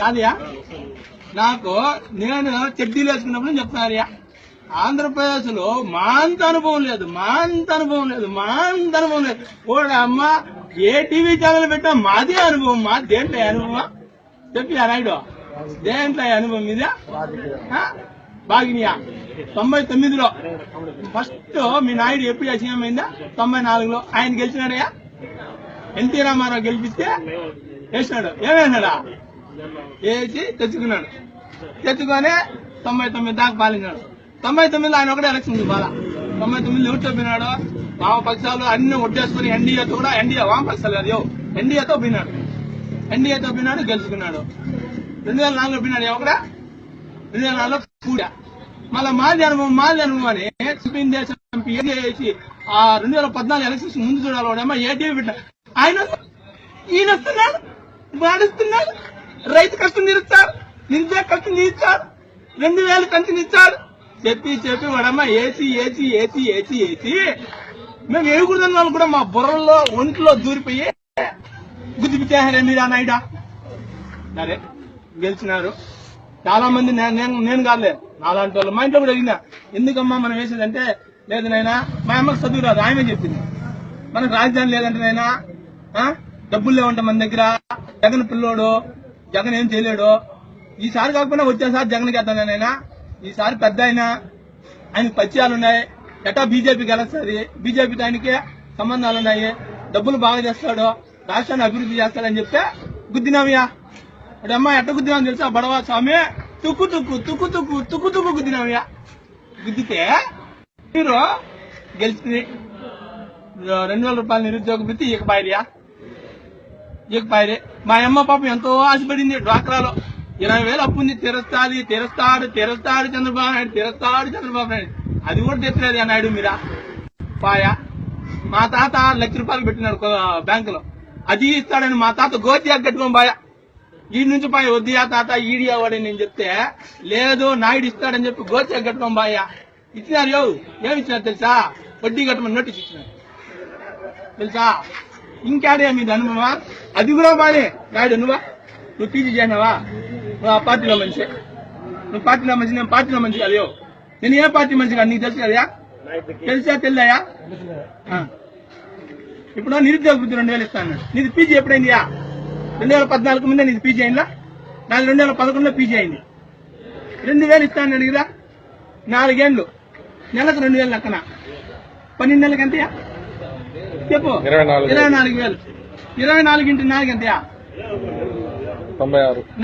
కాదయా నాకు నేను చెడ్డీలు వేసుకున్నప్పుడు చెప్తున్నారయ్యా ఆంధ్రప్రదేశ్ లో మా అంత అనుభవం లేదు ఓడ అమ్మ ఏ టీవీ ఛానల్ పెట్టా మాదే అనుభవం దేంట్లో అనుభవం చెప్పి నాయుడు దేంట్లో అనుభవం ఇదే బాగినియా 99లో ఫస్ట్ మీ నాయుడు ఎప్పుడు సీఎం అయిందా 94లో ఆయన గెలిచినాడయ్యా ఎన్టీ రామారావు గెలిపిస్తే వేసినాడు ఏమేసినాడా వేసి తెచ్చుకున్నాడు తెచ్చుకొని 99 దాకా పాలినాడు 99లో ఆయన ఒకటే ఎలక్షన్ ఉంది బాగా 99లో ఎవరు చెప్పినాడు వామపక్షాలు అన్ని ఒట్టేసుకుని ఎన్డీఏతో కూడా వామపక్షాలు కాదు ఎన్డీఏతో పోయినాడు గెలుచుకున్నాడు 2004లో పోయినాడు ఒకడా 2004లో కూడా మళ్ళా మాది అనుభవం అని ఎంపీ చేసి ఆ 2014 ఎలక్షన్స్ ముందు చూడాలమ్మా ఏటీవీ పెట్టిన ఆయన ఈయన వస్తున్నాడు వాడిస్తున్నాడు రైతు కష్టం తీరుస్తారు నిరుద్యోగ కష్టం తీరుస్తారు 2000 కంచెని ఇచ్చారు చెప్పి వాడమ్మా ఏసీ మేము ఏగుడుదని వాళ్ళు కూడా మా బుర్రల్లో ఒంట్లో దూరిపోయి గుర్తిపించారే మీరు నాయుడా సరే గెలిచినారు చాలా మంది నేను కాదులే నాలాంటి వాళ్ళు మా ఇంట్లో కూడా అడిగినా ఎందుకమ్మా మనం వేసేదంటే లేదు నాయనా మా అమ్మకి చదువు రాదు ఆమె చెప్పింది మనకు రాజధాని లేదంటే నాయనా డబ్బులు లేవంట మన దగ్గర జగన్ పిల్లోడు జగన్ ఏం చేయలేడు ఈసారి కాకపోయినా వచ్చేసారి జగన్కి వేద్దానైనా ఈసారి పెద్ద ఆయనకు పరిచయాలున్నాయి ఎట్టా బీజేపీకి గెలుస్తుంది బీజేపీతో ఆయనకి సంబంధాలున్నాయి డబ్బులు బాగా చేస్తాడు రాష్ట్రాన్ని అభివృద్ధి చేస్తాడని చెప్తే గుద్దినామియా అమ్మా ఎట్ట గుద్దినామని తెలుసా బడవా స్వామి తుక్కు గుద్దినామియా గుద్దితే మీరు గెలిచింది 2000 రూపాయల నిరుద్యోగ వృత్తి ఇకపాయరియా మా అమ్మ పాపం ఎంతో ఆశపడింది డ్వాక్రాలో 20,000 అప్పు ఉంది తీరుస్తాడు చంద్రబాబు నాయుడు అది కూడా తెచ్చలేదు నాయుడు మీరా పాయా మా తాత 6 లక్షల రూపాయలు పెట్టినాడు బ్యాంకులో అది ఇస్తాడని మా తాత గోతియా కట్టుకోం బాయా ఈ నుంచి పాయ వద్దియా తాత ఈడియా వాడని నేను చెప్తే లేదు నాయుడు ఇస్తాడని చెప్పి గోతియా కట్టుకోం బాయా ఇచ్చినారు ఏమి ఇచ్చినారు తెలుసా వడ్డీ కట్టమని నోటీస్ ఇచ్చినారు తెలుసా ఇంకాడే మీద అనుభవా అది కూడా బానే నాయుడు నువ్వు పీజీ చేయనావా నువ్వు ఆ పార్టీలో మంచి నేను పార్టీలో మంచి కాదు నేను ఏ పార్టీ మంచి కాదు నీకు తెలుసు కదా తెలుసా తెల్లాయా ఇప్పుడు నిరుద్యోగ వృత్తి 2000 ఇస్తాను నీది పీజీ ఎప్పుడైందియా 2014 ముందే నీది పీజీ అయిందా నాది 2011లో పీజీ అయింది 2000 ఇస్తాను అడిగిరా 4 ఏళ్ళు నెలకు 2000 లెక్కన 12 నెలలకు ఎంతయా చెప్పు 24,000 24 × 4 ఎంతయా 96